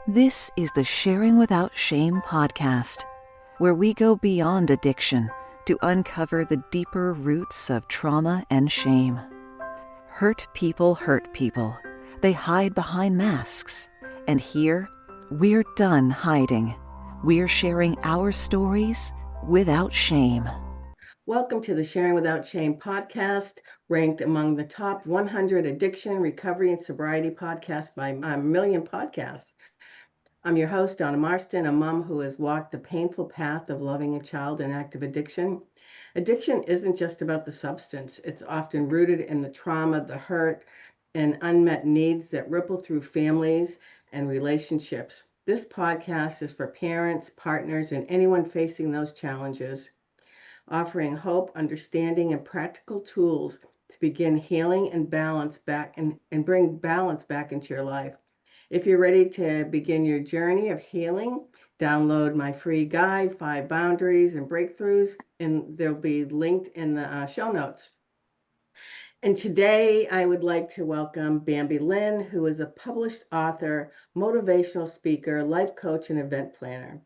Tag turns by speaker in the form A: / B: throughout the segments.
A: This is the Sharing Without Shame podcast, where we go beyond addiction to uncover the deeper roots of trauma and shame. Hurt people hurt people. They hide behind masks. And here, we're done hiding. We're sharing our stories without shame.
B: Welcome to the Sharing Without Shame podcast, ranked among the top 100 addiction, recovery, and sobriety podcasts by a million podcasts. I'm your host, Donna Marston, a mom who has walked the painful path of loving a child in active addiction. Addiction isn't just about the substance. It's often rooted in the trauma, the hurt, and unmet needs that ripple through families and relationships. This podcast is for parents, partners, and anyone facing those challenges, offering hope, understanding, and practical tools to begin healing and balance back and bring balance back into your life. If you're ready to begin your journey of healing, download my free guide, 5 Boundaries and Breakthroughs, and they'll be linked in the show notes. And today I would like to welcome Bambi Lynn, who is a published author, motivational speaker, life coach, and event planner.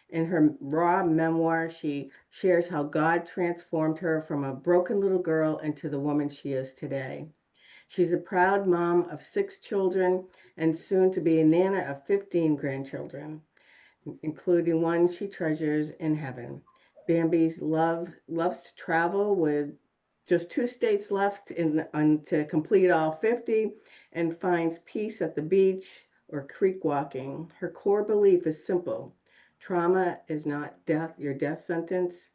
B: In her raw memoir, she shares how God transformed her from a broken little girl into the woman she is today. She's a proud mom of 6 children and soon to be a nana of 15 grandchildren, including one she treasures in heaven. Bambi's loves to travel with just 2 states left to complete all 50, and finds peace at the beach or creek walking. Her core belief is simple. Trauma is not death, your death sentence.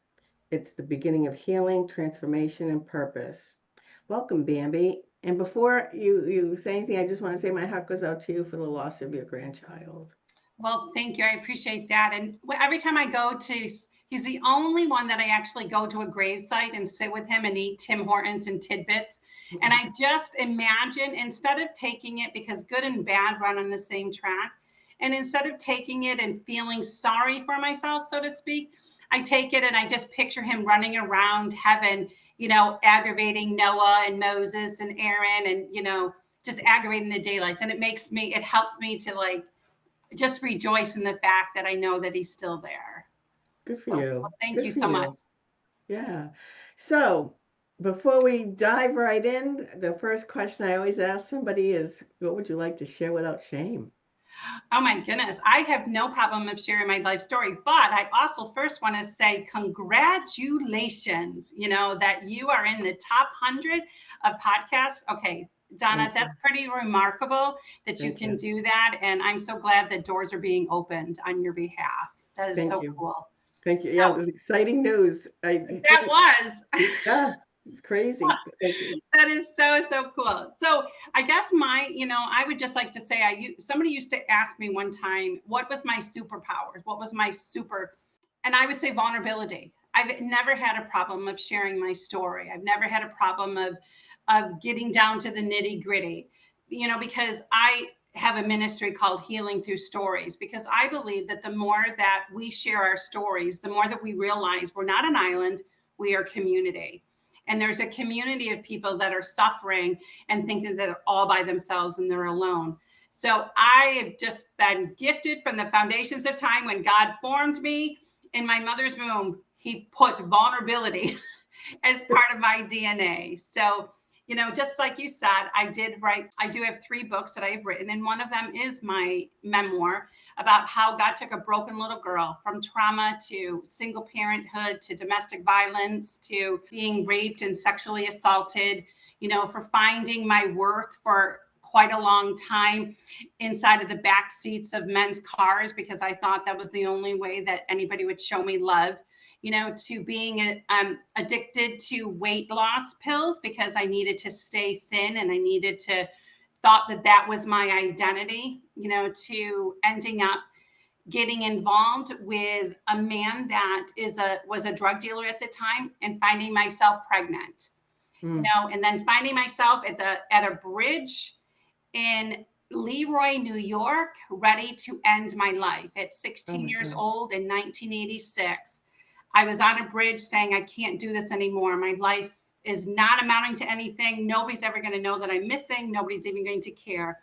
B: It's the beginning of healing, transformation, and purpose. Welcome, Bambi. And before you say anything, I just want to say my heart goes out to you for the loss of your grandchild.
C: Well, thank you. I appreciate that. And every time I go to, he's the only one that I actually go to a gravesite and sit with him and eat Tim Hortons and tidbits. And I just imagine, instead of taking it, because good and bad run on the same track, and instead of taking it and feeling sorry for myself, so to speak, I take it and I just picture him running around heaven, aggravating Noah and Moses and Aaron and, just aggravating the daylights. And it helps me to just rejoice in the fact that I know that he's still there.
B: Good for you.
C: Thank you so much.
B: Yeah. So before we dive right in, the first question I always ask somebody is, what would you like to share without shame?
C: Oh my goodness. I have no problem of sharing my life story, but I also first want to say congratulations, that you are in the top 100 of podcasts. Okay, Donna, that's pretty remarkable that you can do that. And I'm so glad that doors are being opened on your behalf. That is so cool.
B: Thank you. Yeah, it was exciting news.
C: That was.
B: Yeah, it's crazy. Thank you.
C: That is so cool. So I guess I would just like to say, somebody used to ask me one time, what was my superpowers? What was my and I would say vulnerability. I've never had a problem of sharing my story. I've never had a problem of getting down to the nitty gritty, because I have a ministry called Healing Through Stories, because I believe that the more that we share our stories, the more that we realize we're not an island, we are community. And there's a community of people that are suffering and thinking that they're all by themselves and they're alone. So I have just been gifted from the foundations of time. When God formed me in my mother's womb, he put vulnerability as part of my DNA. So, just like you said, I do have 3 books that I have written. And one of them is my memoir about how God took a broken little girl from trauma to single parenthood, to domestic violence, to being raped and sexually assaulted, for finding my worth for quite a long time inside of the back seats of men's cars, because I thought that was the only way that anybody would show me love, to being addicted to weight loss pills because I needed to stay thin and I thought that was my identity, to ending up getting involved with a man that was a drug dealer at the time and finding myself pregnant, and then finding myself at a bridge in Leroy, New York, ready to end my life at 16 years old in 1986. I was on a bridge saying, I can't do this anymore. My life is not amounting to anything. Nobody's ever going to know that I'm missing. Nobody's even going to care.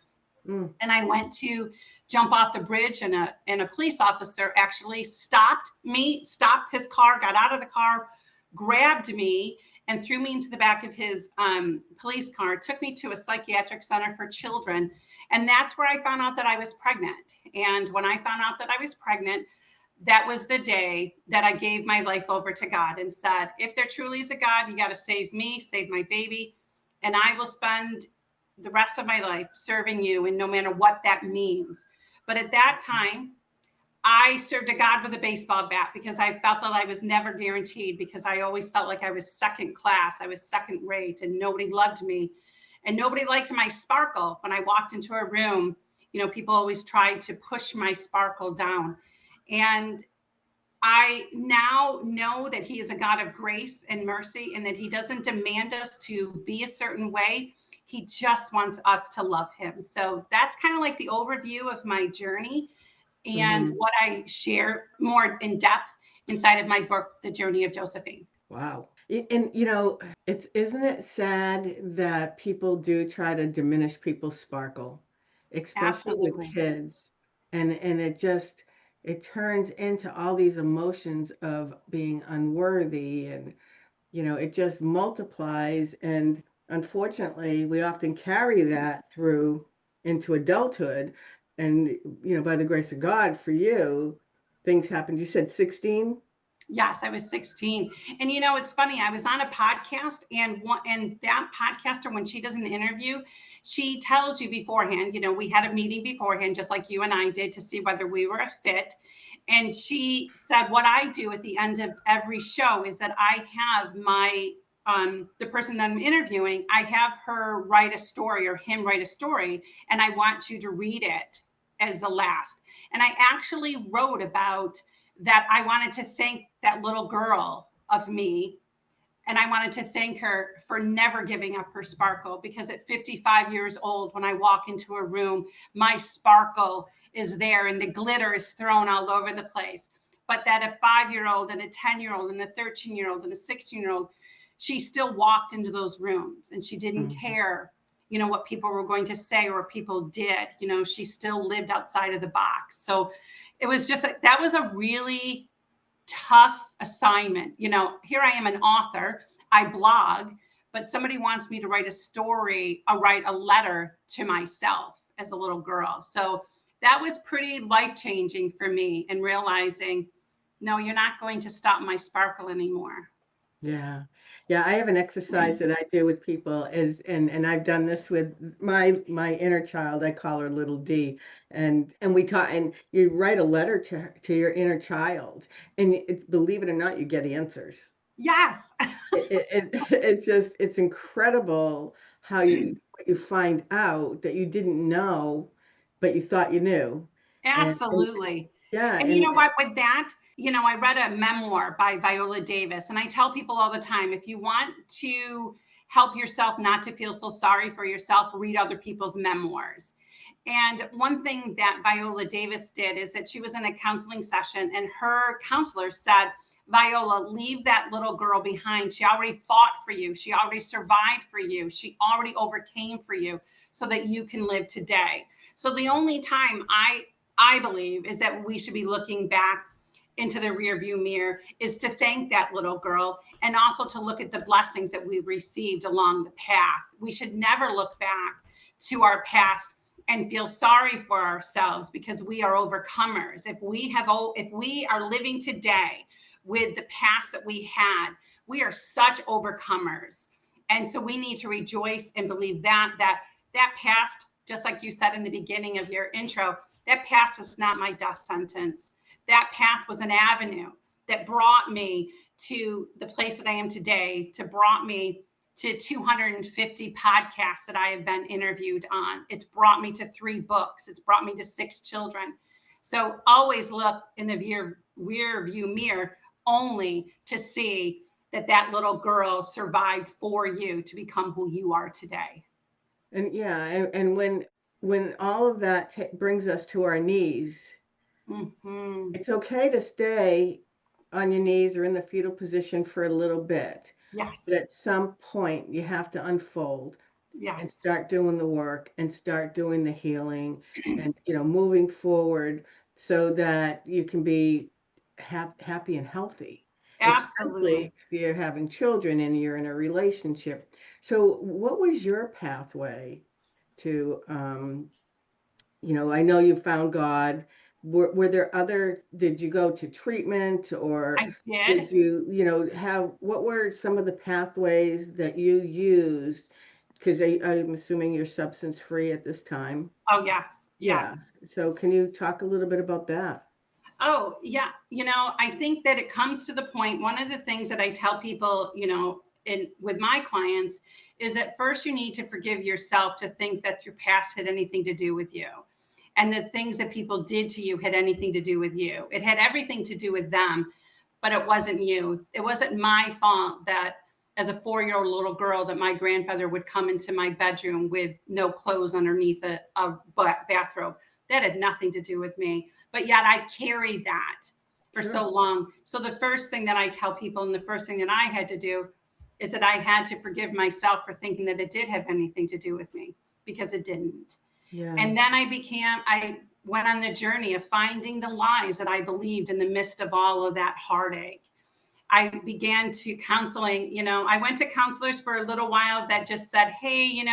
C: And I went to jump off the bridge, and a police officer actually stopped his car, got out of the car, grabbed me, and threw me into the back of his police car, took me to a psychiatric center for children. And that's where I found out that I was pregnant. And when I found out that I was pregnant, that was the day that I gave my life over to God and said, if there truly is a God, you got to save me, save my baby, and I will spend the rest of my life serving you, and no matter what that means. But at that time, I served a God with a baseball bat because I felt that I was never guaranteed, because I always felt like I was second class, I was second rate, and nobody loved me. And nobody liked my sparkle. When I walked into a room, people always tried to push my sparkle down. And I now know that he is a God of grace and mercy, and that he doesn't demand us to be a certain way. He just wants us to love him. So that's kind of like the overview of my journey and what I share more in depth inside of my book, The Journey of Josephine.
B: Wow. And isn't it sad that people do try to diminish people's sparkle, especially with
C: Absolutely.
B: kids, and it turns into all these emotions of being unworthy, and it just multiplies, and unfortunately we often carry that through into adulthood. And by the grace of God for you, things happened. You said 16?
C: Yes, I was 16. And it's funny. I was on a podcast, and that podcaster, when she does an interview, she tells you beforehand, we had a meeting beforehand, just like you and I did, to see whether we were a fit. And she said, what I do at the end of every show is that I have the person that I'm interviewing, I have her write a story, or him write a story, and I want you to read it as the last. And I actually wrote about that. I wanted to thank that little girl of me, and I wanted to thank her for never giving up her sparkle, because at 55 years old, when I walk into a room, my sparkle is there and the glitter is thrown all over the place. But that a 5-year-old and a 10-year-old and a 13-year-old and a 16-year-old, she still walked into those rooms, and she didn't care, what people were going to say or what people did. She still lived outside of the box. So it was just, that was a really tough assignment. Here I am, an author, I blog, but somebody wants me to write a story, write a letter to myself as a little girl. So that was pretty life-changing for me, and realizing, no, you're not going to stop my sparkle anymore.
B: Yeah. Yeah, I have an exercise that I do with people, and I've done this with my inner child. I call her little D. And we talk, and you write a letter to your inner child, and believe it or not, you get answers.
C: Yes.
B: It's incredible how you find out that you didn't know, but you thought you knew. And
C: Absolutely.
B: yeah,
C: And you know what, with that, I read a memoir by Viola Davis, and I tell people all the time, if you want to help yourself not to feel so sorry for yourself, read other people's memoirs. And one thing that Viola Davis did is that she was in a counseling session, and her counselor said, Viola, leave that little girl behind. She already fought for you. She already survived for you. She already overcame for you, so that you can live today. So the only time I believe is that we should be looking back into the rearview mirror is to thank that little girl, and also to look at the blessings that we received along the path. We should never look back to our past and feel sorry for ourselves, because we are overcomers. If we are living today with the past that we had, we are such overcomers. And so we need to rejoice and believe that past, just like you said in the beginning of your intro, that past is not my death sentence. That path was an avenue that brought me to the place that I am today, brought me to 250 podcasts that I have been interviewed on. It's brought me to 3 books. It's brought me to 6 children. So always look in the rear view mirror, only to see that little girl survived for you to become who you are today.
B: and yeah, and when all of that brings us to our knees,
C: Mm-hmm.
B: it's okay to stay on your knees or in the fetal position for a little bit, but
C: Yes.
B: at some point you have to unfold. and
C: Yes.
B: start doing the work and start doing the healing and, moving forward so that you can be happy and healthy,
C: Absolutely.
B: especially if you're having children and you're in a relationship. So what was your pathway to, I know you found God. Were there did you go to treatment, or
C: I did.
B: did you, what were some of the pathways that you used? Because I'm assuming you're substance free at this time.
C: Oh, yes.
B: Yeah.
C: Yes.
B: So can you talk a little bit about that?
C: Oh, yeah. I think that it comes to the point. One of the things that I tell people, in with my clients is at first you need to forgive yourself to think that your past had anything to do with you. And the things that people did to you had anything to do with you. It had everything to do with them, but it wasn't you. It wasn't my fault that as a 4-year-old little girl that my grandfather would come into my bedroom with no clothes underneath a bathrobe. That had nothing to do with me. But yet I carried that for so
B: Sure.
C: long. So the first thing that I tell people, and the first thing that I had to do, is that I had to forgive myself for thinking that it did have anything to do with me, because it didn't.
B: Yeah.
C: And then I went on the journey of finding the lies that I believed in the midst of all of that heartache. I began to counseling. I went to counselors for a little while that just said, hey,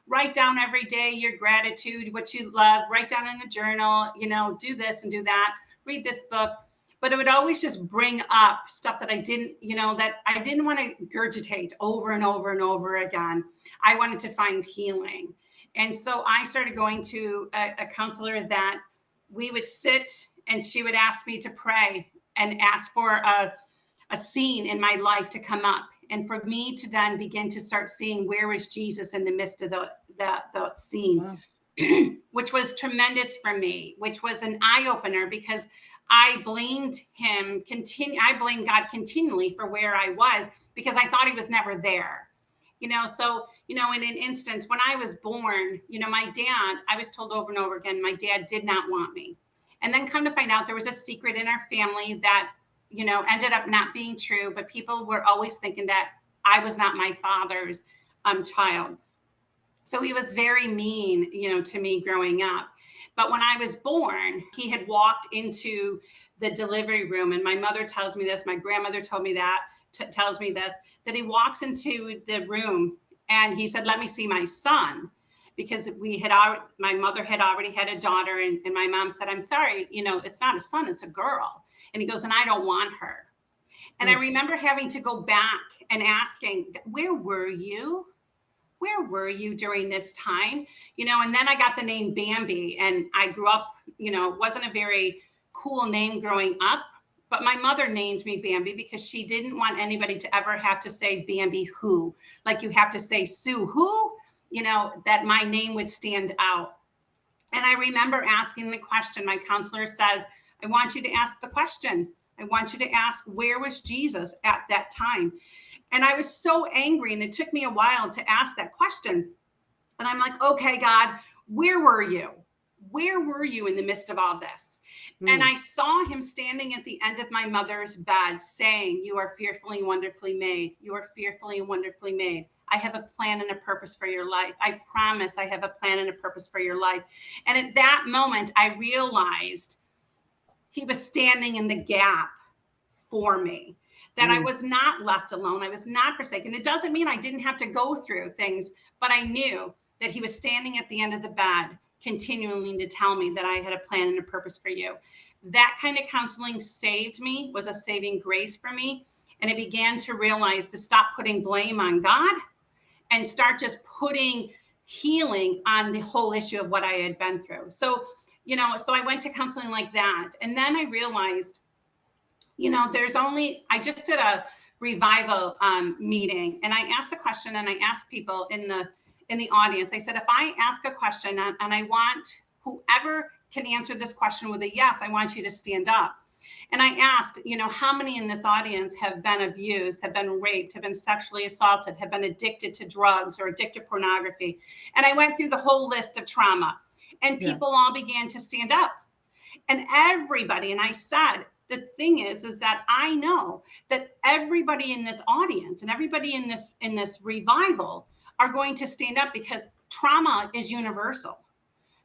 C: write down every day your gratitude, what you love, write down in a journal, do this and do that, read this book. But it would always just bring up stuff that that I didn't want to regurgitate over and over and over again. I wanted to find healing. And so I started going to a counselor that we would sit, and she would ask me to pray and ask for a scene in my life to come up, and for me to then begin to start seeing where was Jesus in the midst of the scene.
B: Wow.
C: Which was tremendous for me, which was an eye opener, because I blamed I blamed God continually for where I was, because I thought he was never there. So, in an instance, when I was born, my dad, I was told over and over again, my dad did not want me. And then come to find out there was a secret in our family that, ended up not being true, but people were always thinking that I was not my father's child. So he was very mean, to me growing up. But when I was born, he had walked into the delivery room, and my mother tells me this, my grandmother told me that, tells me this, that he walks into the room and he said, let me see my son. Because my mother had already had a daughter, and my mom said, I'm sorry, it's not a son, it's a girl. And he goes, and I don't want her. And I
B: Mm.
C: remember having to go back and asking, where were you? Where were you during this time? And then I got the name Bambi, and I grew up, it wasn't a very cool name growing up, but my mother named me Bambi because she didn't want anybody to ever have to say Bambi who, like you have to say Sue who, that my name would stand out. And I remember asking the question, my counselor says, I want you to ask the question. I want you to ask, where was Jesus at that time? And I was so angry, and it took me a while to ask that question. And I'm like, okay, God, where were you? Where were you in the midst of all this? And
B: Mm.
C: I saw him standing at the end of my mother's bed saying, you are fearfully and wonderfully made. You are fearfully and wonderfully made. I have a plan and a purpose for your life. I promise I have a plan and a purpose for your life. And at that moment, I realized he was standing in the gap for me, that I
B: Mm.
C: was not left alone. I was not forsaken. It doesn't mean I didn't have to go through things, but I knew that he was standing at the end of the bed, continuing to tell me that I had a plan and a purpose for you. That kind of counseling saved me, was a saving grace for me. And I began to realize to stop putting blame on God and start just putting healing on the whole issue of what I had been through. So I went to counseling like that. And then I realized, I just did a revival meeting, and I asked a question, and I asked people in the audience, I said, if I ask a question and I want whoever can answer this question with a yes, I want you to stand up. And I asked, how many in this audience have been abused, have been raped, have been sexually assaulted, have been addicted to drugs or addicted to pornography? And I went through the whole list of trauma, and
B: Yeah.
C: people all began to stand up. And everybody, and I said, the thing is that I know that everybody in this audience and everybody in this revival are going to stand up, because trauma is universal.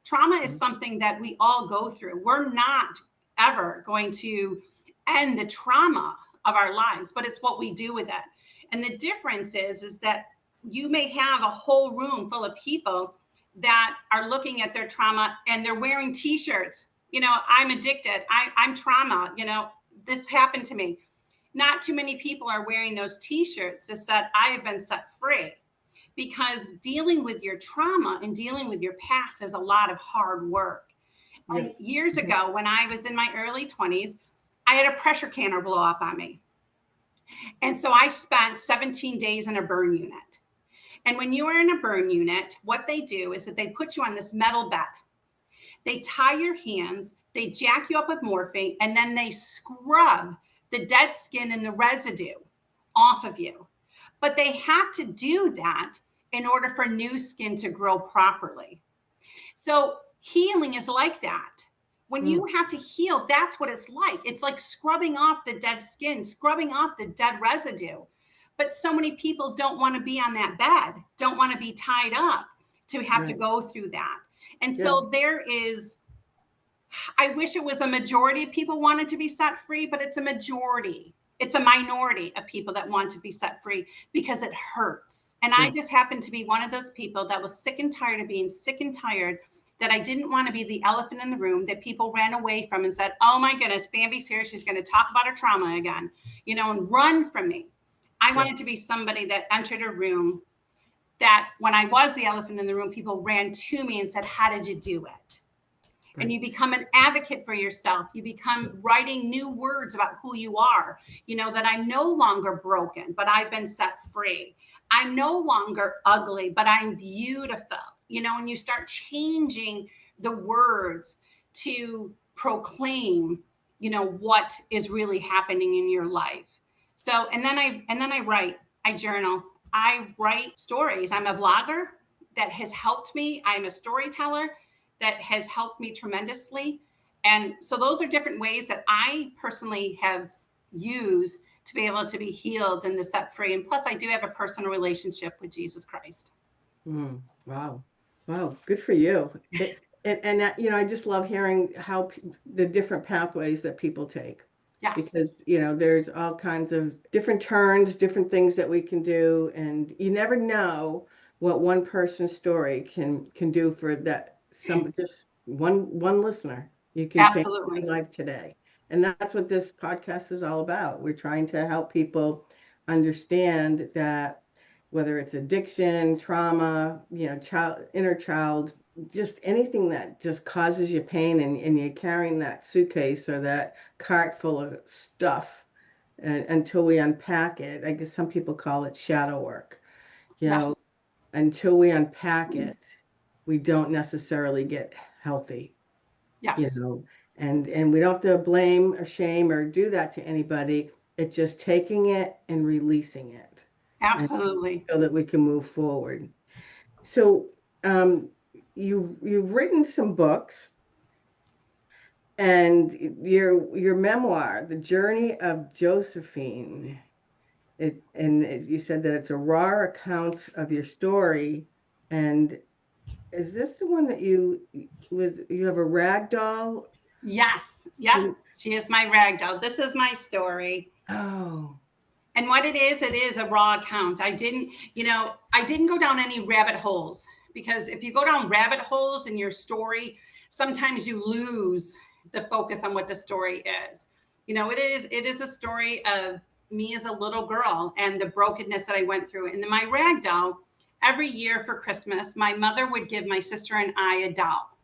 C: Trauma is something that we all go through. We're not ever going to end the trauma of our lives, but it's what we do with it. And the difference is that you may have a whole room full of people that are looking at their trauma and they're wearing t-shirts. I'm addicted. I'm trauma. This happened to me. Not too many people are wearing those t-shirts that said, I have been set free. Because dealing with your trauma and dealing with your past is a lot of hard work.
B: Yes.
C: And years ago, when I was in my early 20s, I had a pressure canner blow up on me. And so I spent 17 days in a burn unit. And when you are in a burn unit, what they do is that they put you on this metal bed. They tie your hands, they jack you up with morphine, and then they scrub the dead skin and the residue off of you. But they have to do that in order for new skin to grow properly. So healing is like that. When you have to heal, that's what it's like. It's like scrubbing off the dead skin, scrubbing off the dead residue. But so many people don't want to be on that bed, don't want to be tied up to have to go through that. And so there is, I wish it was a majority of people wanted to be set free, but it's a majority. It's a minority of people that want to be set free because it hurts. And I just happened to be one of those people that was sick and tired of being sick and tired, that I didn't want to be the elephant in the room that people ran away from and said, oh my goodness, Bambi's here. She's going to talk about her trauma again, and run from me. I wanted to be somebody that entered a room that when I was the elephant in the room, people ran to me and said, how did you do it? And you become an advocate for yourself. You become writing new words about who you are, that I'm no longer broken, but I've been set free. I'm no longer ugly, but I'm beautiful, and you start changing the words to proclaim, what is really happening in your life. So, and then I write, I journal, I write stories. I'm a blogger that has helped me. I'm a storyteller that has helped me tremendously. And so those are different ways that I personally have used to be able to be healed and to set free. And plus I do have a personal relationship with Jesus Christ.
B: Wow. Good for you. And I just love hearing how the different pathways that people take.
C: Yes.
B: Because, there's all kinds of different turns, different things that we can do. And you never know what one person's story can do for that. Just one listener, you can change their life today. And that's what this podcast is all about. We're trying to help people understand that whether it's addiction, trauma, inner child, just anything that just causes you pain and you're carrying that suitcase or that cart full of stuff until we unpack it. I guess some people call it shadow work. Until we unpack it, we don't necessarily get healthy.
C: Yes.
B: And we don't have to blame or shame or do that to anybody. It's just taking it and releasing it.
C: Absolutely.
B: So that we can move forward. So you've written some books, and your memoir, The Journey of Josephine, you said that it's a raw account of your story. And is this the one that you have a rag doll?
C: Yes. Yep. She is my rag doll. This is my story.
B: Oh.
C: And what it is a raw account. I didn't go down any rabbit holes, because if you go down rabbit holes in your story, sometimes you lose the focus on what the story is. It is a story of me as a little girl and the brokenness that I went through. And then my rag doll, every year for Christmas, my mother would give my sister and I a doll.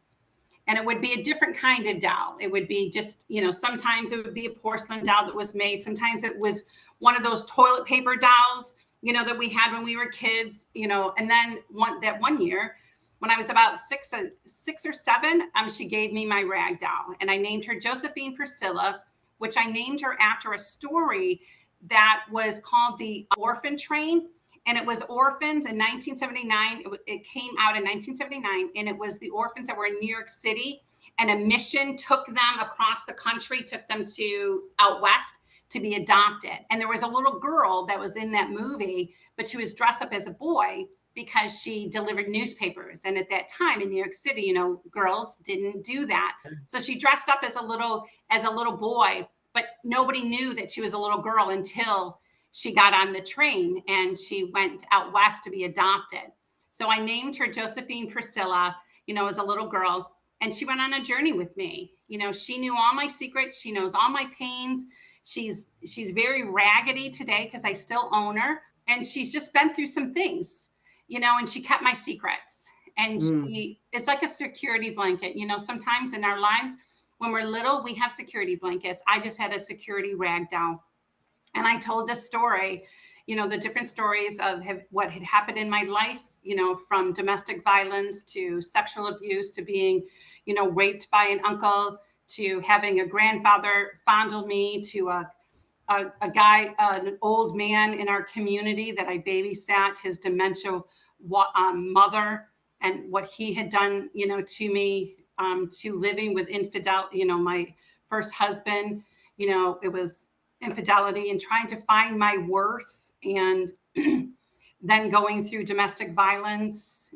C: And it would be a different kind of doll. It would be just, sometimes it would be a porcelain doll that was made. Sometimes it was one of those toilet paper dolls, that we had when we were kids, and then one year when I was about six or seven, she gave me my rag doll, and I named her Josephine Priscilla, which I named her after a story that was called The Orphan Train. And it was orphans in 1979. It came out in 1979, and it was the orphans that were in New York City, and a mission took them across the country, took them to out west to be adopted. And there was a little girl that was in that movie, but she was dressed up as a boy, because she delivered newspapers. And at that time in New York City, girls didn't do that. So she dressed up as a little boy, but nobody knew that she was a little girl until she got on the train and she went out west to be adopted. So I named her Josephine Priscilla, as a little girl. And she went on a journey with me. She knew all my secrets. She knows all my pains. She's very raggedy today because I still own her. And she's just been through some things, and she kept my secrets. And it's like a security blanket. Sometimes in our lives, when we're little, we have security blankets. I just had a security rag down. And I told this story, the different stories of what had happened in my life, from domestic violence to sexual abuse to being, raped by an uncle, to having a grandfather fondle me, to a guy, an old man in our community that I babysat, his dementia mother, and what he had done, to me, to living with infidelity, my first husband, it was infidelity and trying to find my worth, and then going through domestic violence,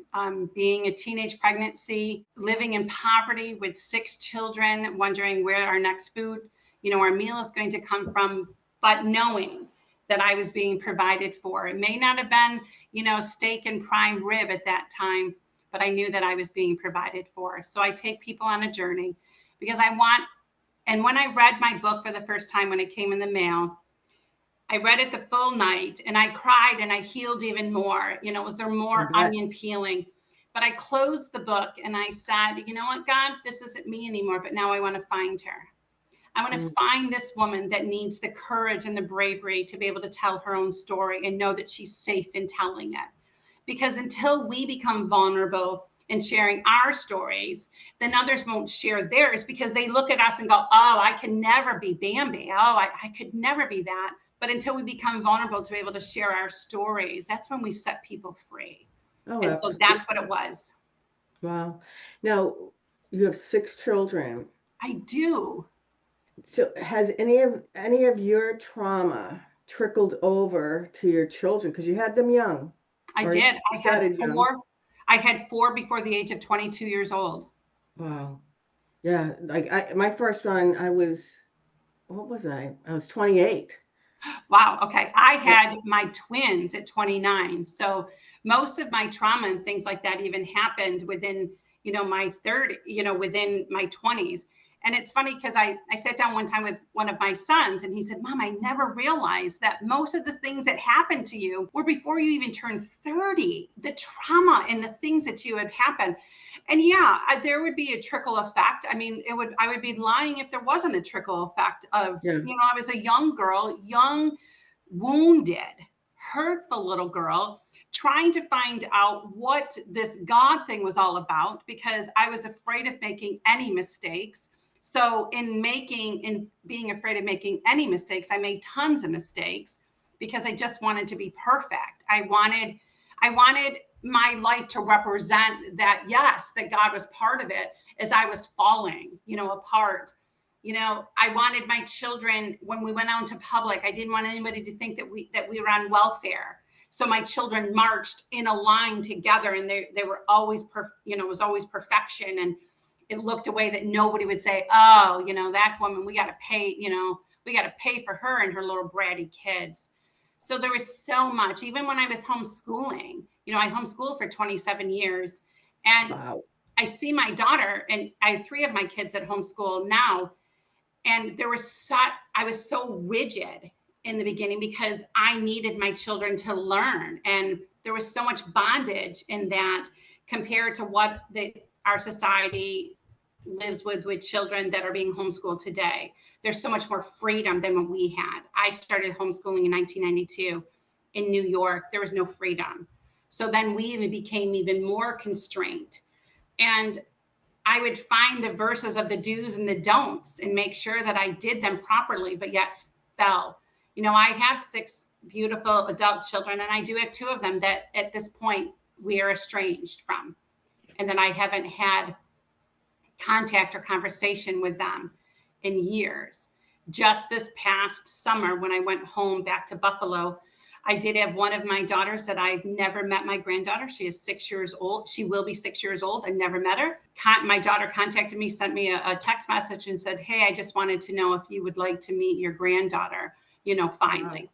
C: being a teenage pregnancy, living in poverty with 6 children, wondering where our next food, our meal is going to come from, but knowing that I was being provided for. It may not have been, steak and prime rib at that time, but I knew that I was being provided for. So I take people on a journey because and when I read my book for the first time, when it came in the mail, I read it the full night and I cried and I healed even more. Was there more onion peeling? But I closed the book and I said, you know what, God, this isn't me anymore, but now I want to find her. I want to find this woman that needs the courage and the bravery to be able to tell her own story and know that she's safe in telling it. Because until we become vulnerable in sharing our stories, then others won't share theirs because they look at us and go, oh, I can never be Bambi. Oh, I could never be that. But until we become vulnerable to be able to share our stories, that's when we set people free.
B: Oh,
C: and
B: absolutely.
C: so that's what it was.
B: Wow. Now, you have 6 children.
C: I do.
B: So has any of your trauma trickled over to your children? Because you had them young.
C: I
B: Or
C: did.
B: you
C: I had
B: started young.
C: 4. I had 4 before the age of 22 years old.
B: Wow. Yeah. Like my first one, what was I? I was 28.
C: Wow. Okay. I had my twins at 29. So most of my trauma and things like that even happened within, my 30, within my 20s. And it's funny because I sat down one time with one of my sons and he said, Mom, I never realized that most of the things that happened to you were before you even turned 30, the trauma and the things that you had happened. And yeah, there would be a trickle effect. I mean, I would be lying if there wasn't a trickle effect of, I was a young girl, wounded, hurtful little girl, trying to find out what this God thing was all about because I was afraid of making any mistakes. So in being afraid of making any mistakes, I made tons of mistakes because I just wanted to be perfect. I wanted my life to represent that, yes, that God was part of it as I was falling, apart. I wanted my children, when we went out into public, I didn't want anybody to think that we were on welfare. So my children marched in a line together and they were always, it was always perfection. And it looked a way that nobody would say, oh, that woman, we got to pay, we got to pay for her and her little bratty kids. So there was so much, even when I was homeschooling, I homeschooled for 27 years and
B: Wow.
C: I see my daughter and I have 3 of my kids at homeschool now. And I was so rigid in the beginning because I needed my children to learn. And there was so much bondage in that compared to what our society lives with children that are being homeschooled today. There's so much more freedom than what we had. I started homeschooling in 1992 in New York. There was no freedom. So then we even became even more constrained. And I would find the verses of the do's and the don'ts and make sure that I did them properly, but yet fell. I have 6 beautiful adult children, and I do have 2 of them that at this point we are estranged from, and that I haven't had contact or conversation with them in years. Just this past summer, when I went home back to Buffalo, I did have one of my daughters that I've never met my granddaughter. She is 6 years old. She will be 6 years old. I never met her. My daughter contacted me, sent me a text message and said, hey, I just wanted to know if you would like to meet your granddaughter, finally. Wow.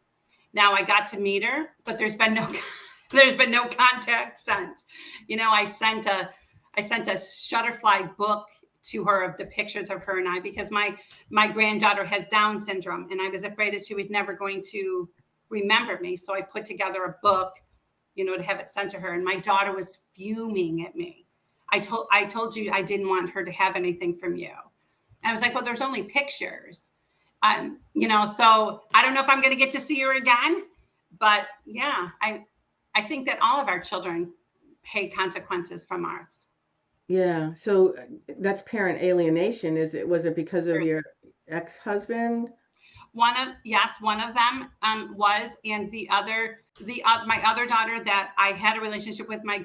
C: Now I got to meet her, but there's been no contact sent. I sent a Shutterfly book to her of the pictures of her and I, because my granddaughter has Down syndrome, and I was afraid that she was never going to remember me. So I put together a book, to have it sent to her. And my daughter was fuming at me. I told you I didn't want her to have anything from you. And I was like, well, there's only pictures. So I don't know if I'm going to get to see her again, but yeah, I think that all of our children pay consequences from ours.
B: Yeah. So that's parent alienation. Was it because of your ex-husband?
C: One of them was, and my other daughter that I had a relationship with my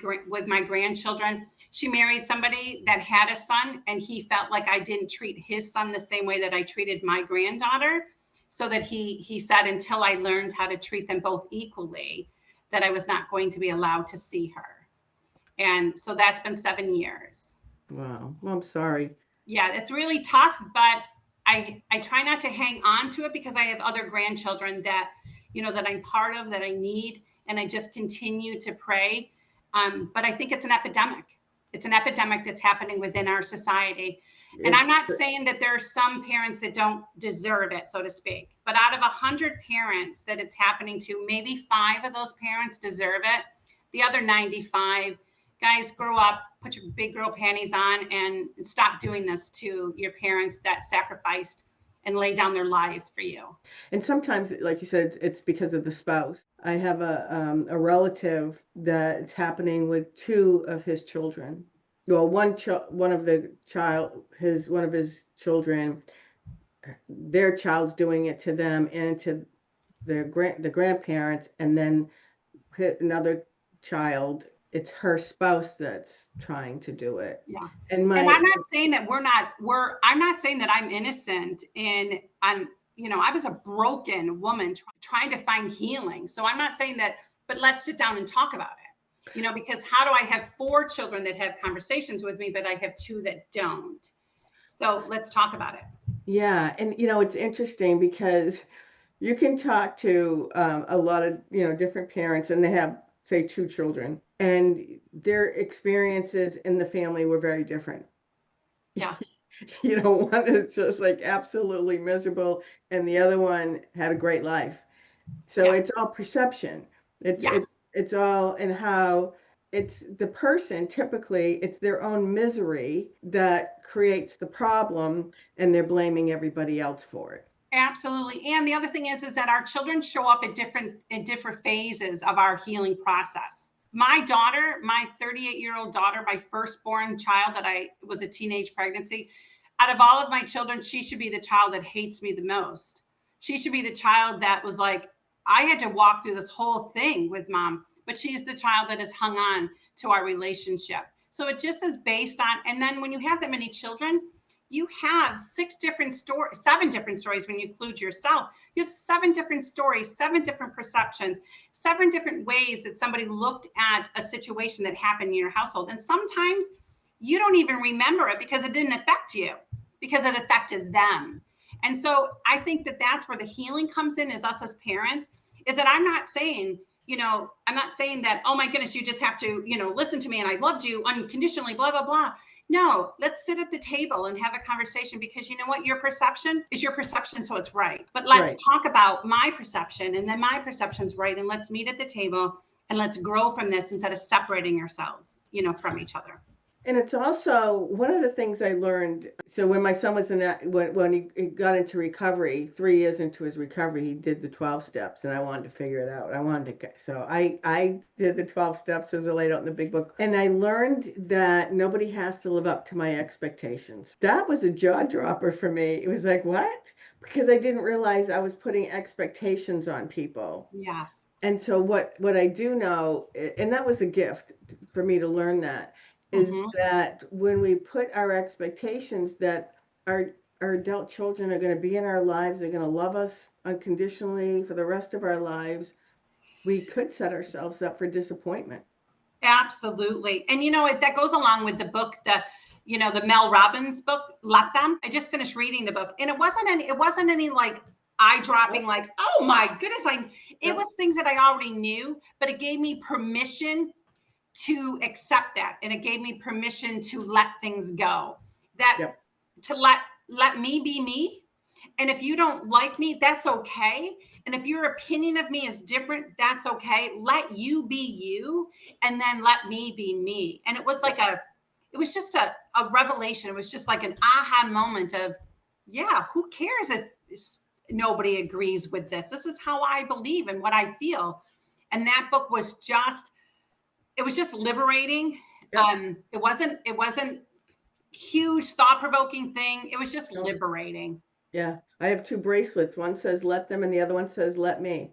C: grandchildren, she married somebody that had a son, and he felt like I didn't treat his son the same way that I treated my granddaughter. So that he said, until I learned how to treat them both equally, that I was not going to be allowed to see her. And so that's been 7 years.
B: Wow. Well, I'm sorry.
C: Yeah, it's really tough, but I try not to hang on to it, because I have other grandchildren that, that I'm part of, that I need, and I just continue to pray. But I think it's an epidemic. It's an epidemic that's happening within our society. And I'm not saying that there are some parents that don't deserve it, so to speak, but out of 100 parents that it's happening to, maybe 5 of those parents deserve it. The other 95, guys, grow up, put your big girl panties on, and stop doing this to your parents that sacrificed and lay down their lives for you.
B: And sometimes, like you said, it's because of the spouse. I have a relative that's happening with 2 of his children. Well, one of his children, their child's doing it to them and to the grandparents, and then another child, it's her spouse that's trying to do it.
C: Yeah. And I'm not saying that I'm not saying that I'm innocent I was a broken woman trying to find healing. So I'm not saying that, but let's sit down and talk about it, because how do I have 4 children that have conversations with me, but I have 2 that don't? So let's talk about it.
B: Yeah. And, it's interesting because you can talk to a lot of, different parents, and they have, say, 2 children, and their experiences in the family were very different.
C: Yeah.
B: One is just like absolutely miserable, and the other one had a great life. So
C: Yes.
B: It's all perception. It's all in how it's the person. Typically, it's their own misery that creates the problem, and they're blaming everybody else for it.
C: Absolutely. And the other thing is that our children show up at different phases of our healing process. My daughter, my 38-year-old daughter, my firstborn child that was a teenage pregnancy, out of all of my children, she should be the child that hates me the most. She should be the child that was like, I had to walk through this whole thing with mom, but she's the child that has hung on to our relationship. So it just is based on, and then when you have that many children, you have 7 different stories when you include yourself. You have 7 different stories, 7 different perceptions, 7 different ways that somebody looked at a situation that happened in your household. And sometimes you don't even remember it because it didn't affect you, because it affected them. And so I think that that's where the healing comes in, is us as parents, is that I'm not saying that, oh my goodness, you just have to, listen to me and I loved you unconditionally, blah, blah, blah. No, let's sit at the table and have a conversation, because you know what? Your perception is your perception, so it's right. But let's talk about my perception, and then my perception's right. And let's meet at the table and let's grow from this instead of separating ourselves, from each other.
B: And it's also one of the things I learned. So when my son was in that, when he got into recovery, 3 years into his recovery, he did the 12 steps, and I wanted to figure it out. So I did the 12 steps as I laid out in the big book. And I learned that nobody has to live up to my expectations. That was a jaw dropper for me. It was like, what? Because I didn't realize I was putting expectations on people.
C: Yes.
B: And so what I do know, and that was a gift for me to learn that, is that when we put our expectations that our adult children are going to be in our lives, they're going to love us unconditionally for the rest of our lives, we could set ourselves up for disappointment.
C: Absolutely. And that goes along with the book, the Mel Robbins book, Let Them. I just finished reading the book, and it wasn't any like eye dropping, like, oh my goodness. It was things that I already knew, but it gave me permission to accept that. And it gave me permission to let things go, to let me be me. And if you don't like me, that's okay. And if your opinion of me is different, that's okay. Let you be you, and then let me be me. And it was like it was just a revelation. It was just like an aha moment of, yeah, who cares if nobody agrees with this? This is how I believe and what I feel. And that book was just liberating. It wasn't huge thought-provoking thing. It was just liberating.
B: Yeah. I have 2 bracelets. One says let them and the other one says let me.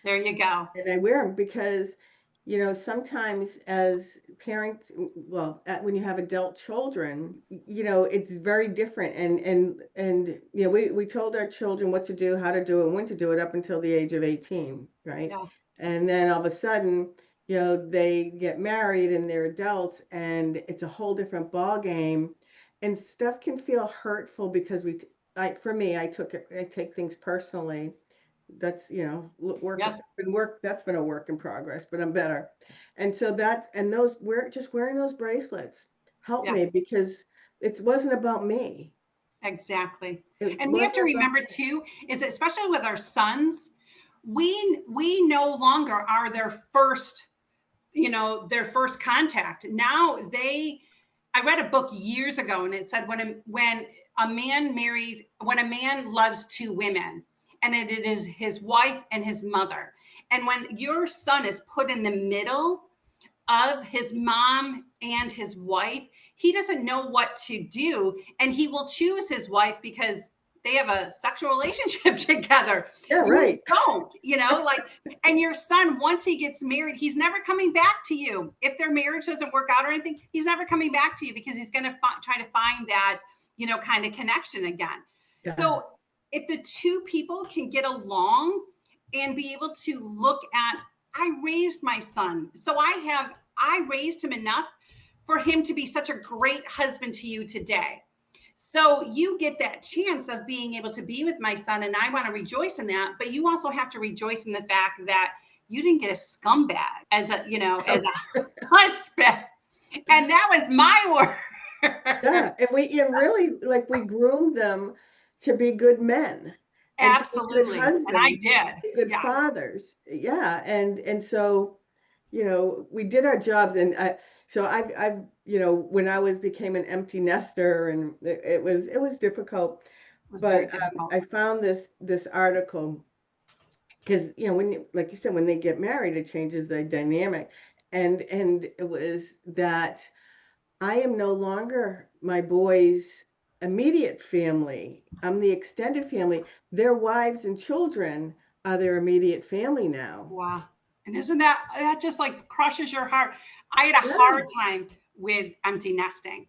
C: There you go.
B: And I wear them because, sometimes as parents, when you have adult children, it's very different. And we told our children what to do, how to do it, and when to do it up until the age of 18, right?
C: Yeah.
B: And then all of a sudden, they get married and they're adults, and it's a whole different ball game. And stuff can feel hurtful because for me, I take things personally. That's work.
C: Yeah.
B: That's been a work in progress, but I'm better. And so wearing those bracelets helped me because it wasn't about me.
C: Exactly.
B: It
C: And we have to
B: wasn't about
C: remember too, is that especially with our sons, we no longer are their first contact. Now I read a book years ago, and it said when a man loves 2 women, and it is his wife and his mother, and when your son is put in the middle of his mom and his wife, he doesn't know what to do, and he will choose his wife because they have a sexual relationship together.
B: Yeah, right.
C: You don't, and your son, once he gets married, he's never coming back to you. If their marriage doesn't work out or anything, he's never coming back to you because he's going to try to find that, kind of connection again.
B: Yeah.
C: So if the 2 people can get along and be able to look at, I raised my son, so I raised him enough for him to be such a great husband to you today. So you get that chance of being able to be with my son, and I want to rejoice in that. But you also have to rejoice in the fact that you didn't get a scumbag as a husband, and that was my word.
B: Yeah, and we really we groomed them to be good men. And to be good
C: Absolutely,
B: husbands,
C: and I did.
B: good
C: Yes.
B: fathers. Yeah, and so we did our jobs, and I've when I became an empty nester, and it was difficult.
C: It was very
B: But
C: difficult.
B: I found this article because like you said, when they get married, it changes the dynamic, and it was that I am no longer my boys' immediate family. I'm the extended family. Their wives and children are their immediate family now.
C: Wow. And isn't that just like crushes your heart? I had a
B: Yeah.
C: hard time with empty nesting.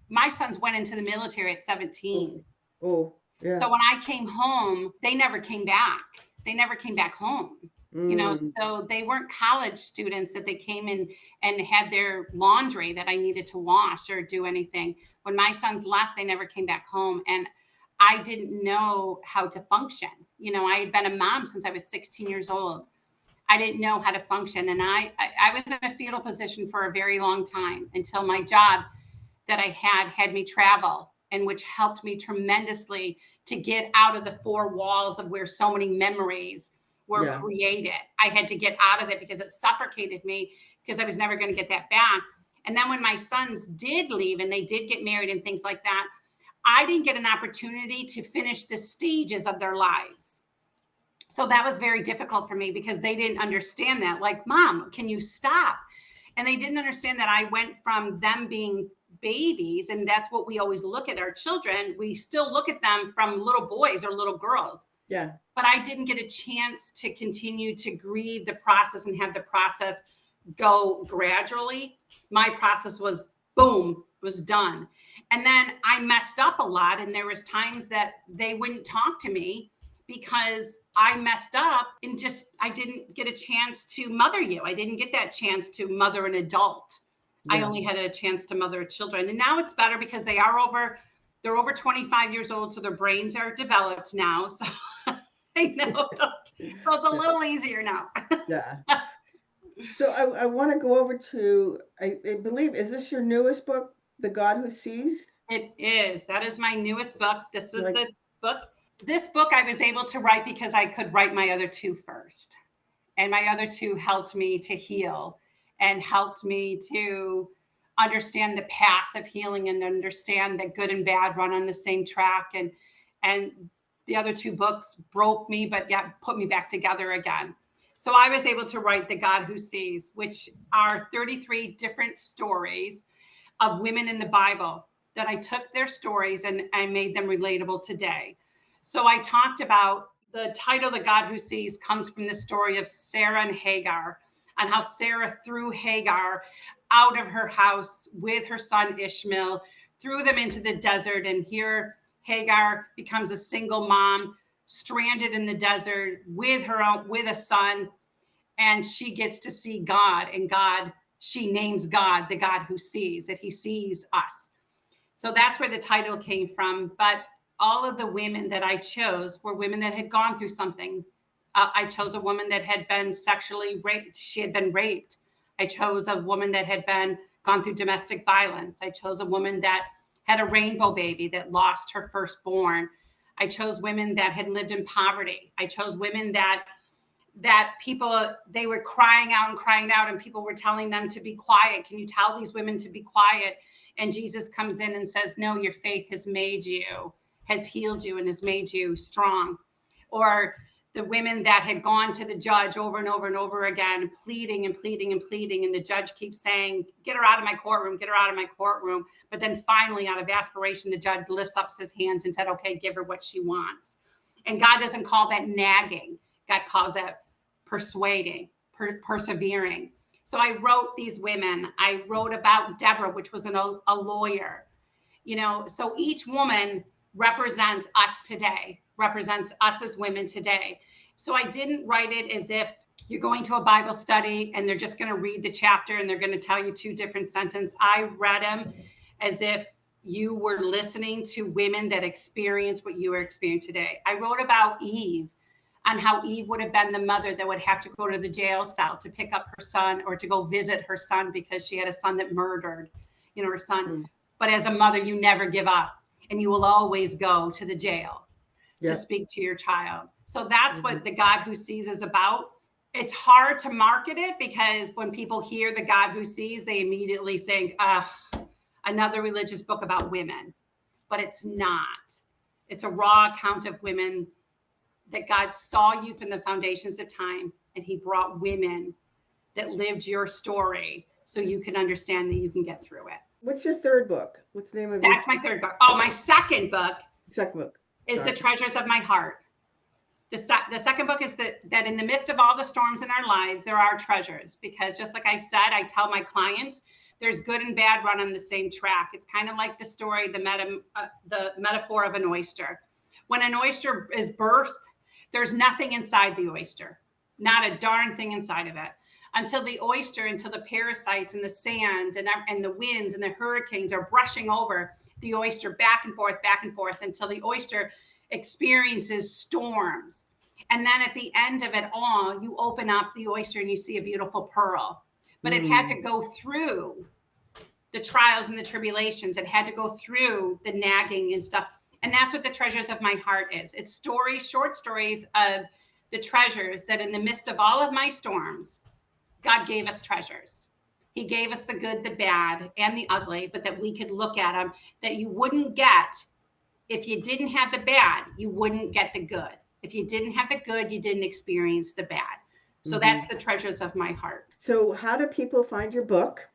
C: My sons went into the military at 17.
B: Oh, yeah.
C: So when I came home, they never came back. They never came back home. So they weren't college students that they came in and had their laundry that I needed to wash or do anything. When my sons left, they never came back home. And I didn't know how to function. I had been a mom since I was 16 years old. I didn't know how to function. And I was in a fetal position for a very long time until my job that I had me travel, and which helped me tremendously to get out of the 4 walls of where so many memories were created. I had to get out of it because it suffocated me because I was never going to get that back. And then when my sons did leave and they did get married and things like that, I didn't get an opportunity to finish the stages of their lives. So that was very difficult for me because they didn't understand that. Like, Mom, can you stop? And they didn't understand that I went from them being babies, and that's what we always look at our children. We still look at them from little boys or little girls.
B: Yeah.
C: But I didn't get a chance to continue to grieve the process and have the process go gradually. My process was boom, was done. And then I messed up a lot, and there was times that they wouldn't talk to me because I messed up and I didn't get a chance to mother you. I didn't get that chance to mother an adult. I only had a chance to mother children. And now it's better because they're over 25 years old. So their brains are developed now. So I know. So it's a little easier now.
B: Yeah. So I want to go over to, I believe, is this your newest book, The God Who Sees?
C: It is. That is my newest book. This is the book. This book I was able to write because I could write my other two first. And my other two helped me to heal and helped me to understand the path of healing and understand that good and bad run on the same track. And the other two books broke me, but yet put me back together again. So I was able to write The God Who Sees, which are 33 different stories of women in the Bible that I took their stories and I made them relatable today. So I talked about the title, The God Who Sees, comes from the story of Sarah and Hagar, and how Sarah threw Hagar out of her house with her son Ishmael, threw them into the desert. And here Hagar becomes a single mom, stranded in the desert with a son. And she gets to see God, and she names God, the God who sees, that he sees us. So that's where the title came from. But all of the women that I chose were women that had gone through something. I chose a woman that had been sexually raped. She had been raped. I chose a woman that had gone through domestic violence. I chose a woman that had a rainbow baby that lost her firstborn. I chose women that had lived in poverty. I chose women that people, they were crying out and people were telling them to be quiet. Can you tell these women to be quiet? And Jesus comes in and says, no, your faith has healed you and has made you strong. Or the women that had gone to the judge over and over and over again, pleading and pleading and pleading. And the judge keeps saying, get her out of my courtroom, get her out of my courtroom. But then finally, out of aspiration, the judge lifts up his hands and said, okay, give her what she wants. And God doesn't call that nagging. God calls that persuading, persevering. So I wrote these women. I wrote about Deborah, which was a lawyer. So each woman represents us today, represents us as women today. So I didn't write it as if you're going to a Bible study and they're just going to read the chapter and they're going to tell you two different sentences. I read them as if you were listening to women that experience what you are experiencing today. I wrote about Eve, on how Eve would have been the mother that would have to go to the jail cell to pick up her son or to go visit her son because she had a son that murdered, her son. But as a mother, you never give up and you will always go to the jail to speak to your child. So that's what The God Who Sees is about. It's hard to market it because when people hear The God Who Sees, they immediately think, another religious book about women. But it's not. It's a raw account of women that God saw you from the foundations of time, and he brought women that lived your story so you can understand that you can get through it.
B: What's your third book? What's the name of it?
C: That's my third book. Oh, my second book. Is The Treasures of My Heart. The second book is that in the midst of all the storms in our lives, there are treasures. Because just like I said, I tell my clients, there's good and bad run on the same track. It's kind of like the story, the metaphor of an oyster. When an oyster is birthed, there's nothing inside the oyster, not a darn thing inside of it, until the parasites and the sand and the winds and the hurricanes are brushing over the oyster back and forth until the oyster experiences storms. And then at the end of it all, you open up the oyster and you see a beautiful pearl. But it had to go through the trials and the tribulations. It had to go through the nagging and stuff. And that's what The Treasures of My Heart is. It's short stories of the treasures that in the midst of all of my storms, God gave us treasures. He gave us the good, the bad, and the ugly, but that we could look at them, that you wouldn't get. If you didn't have the bad, you wouldn't get the good. If you didn't have the good, you didn't experience the bad. So that's The Treasures of My Heart.
B: So how do people find your book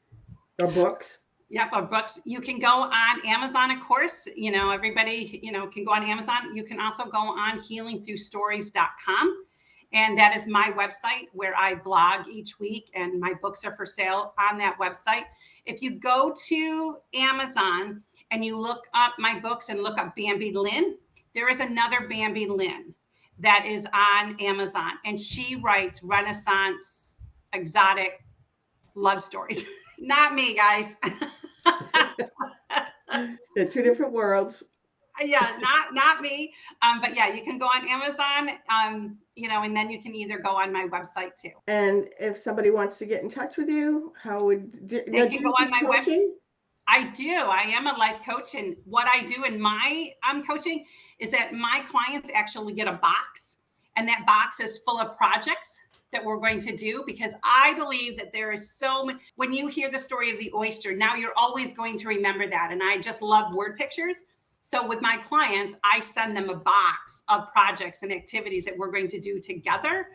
B: or books?
C: Yep, our books. You can go on Amazon, of course. Everybody, can go on Amazon. You can also go on healingthroughstories.com. And that is my website where I blog each week and my books are for sale on that website. If you go to Amazon and you look up my books and look up Bambi Lynn, there is another Bambi Lynn that is on Amazon, and she writes Renaissance exotic love stories. Not me, guys.
B: They're two different worlds.
C: Yeah, not me. But yeah, you can go on Amazon, and then you can either go on my website too.
B: And if somebody wants to get in touch with you, how would
C: they can go on my
B: coaching?
C: website? I do. I am a life coach, and what I do in my coaching is that my clients actually get a box, and that box is full of projects that we're going to do, because I believe that there is so many. When you hear the story of the oyster, now you're always going to remember that. And I just love word pictures. So with my clients, I send them a box of projects and activities that we're going to do together,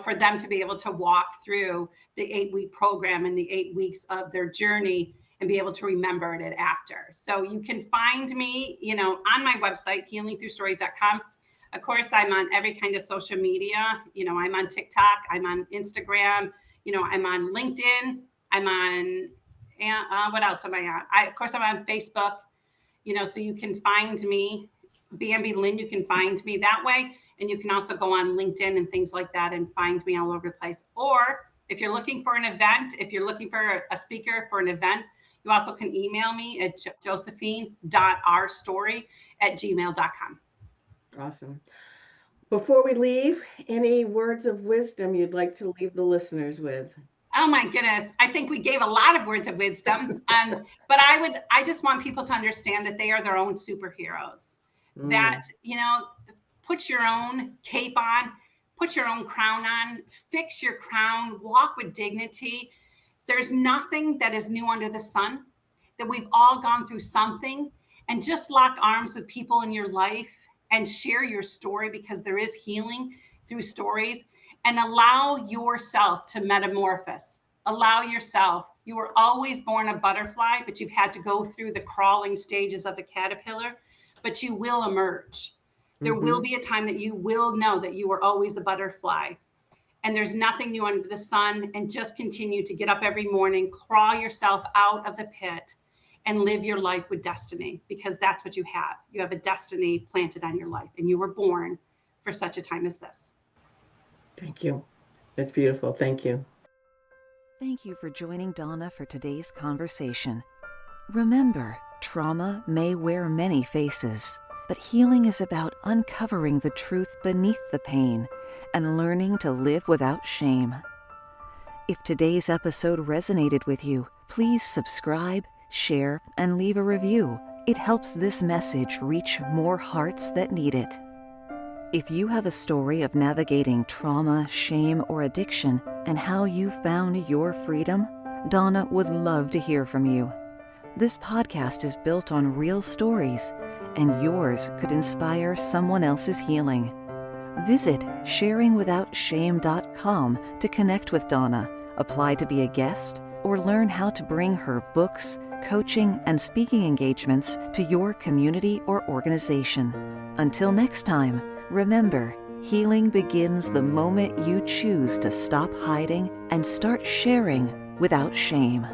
C: for them to be able to walk through the 8-week program and the 8 weeks of their journey and be able to remember it after. So you can find me, on my website, healingthroughstories.com. Of course, I'm on every kind of social media. I'm on TikTok, I'm on Instagram, I'm on LinkedIn, I'm on, what else am I on? Of course, I'm on Facebook, so you can find me, Bambi Lynn, you can find me that way. And you can also go on LinkedIn and things like that and find me all over the place. Or if you're looking for an event, if you're looking for a speaker for an event, you also can email me at josephine.rstory@gmail.com.
B: Awesome. Before we leave, any words of wisdom you'd like to leave the listeners with?
C: Oh my goodness. I think we gave a lot of words of wisdom. But I just want people to understand that they are their own superheroes. That, put your own cape on, put your own crown on, fix your crown, walk with dignity. There's nothing that is new under the sun, that we've all gone through something, and just lock arms with people in your life and share your story, because there is healing through stories, and allow yourself to metamorphose. Allow yourself. You were always born a butterfly, but you've had to go through the crawling stages of a caterpillar, but you will emerge. There will be a time that you will know that you were always a butterfly, and there's nothing new under the sun. And just continue to get up every morning, crawl yourself out of the pit, and live your life with destiny, because that's what you have. You have a destiny planted on your life, and you were born for such a time as this.
B: Thank you. That's beautiful. Thank you.
A: Thank you for joining Donna for today's conversation. Remember, trauma may wear many faces, but healing is about uncovering the truth beneath the pain and learning to live without shame. If today's episode resonated with you, please subscribe, share, and leave a review. It helps this message reach more hearts that need it. If you have a story of navigating trauma, shame, or addiction and how you found your freedom, Donna would love to hear from you. This podcast is built on real stories, and yours could inspire someone else's healing. Visit sharingwithoutshame.com to connect with Donna, apply to be a guest, or learn how to bring her books, coaching, and speaking engagements to your community or organization. Until next time, remember, healing begins the moment you choose to stop hiding and start sharing without shame.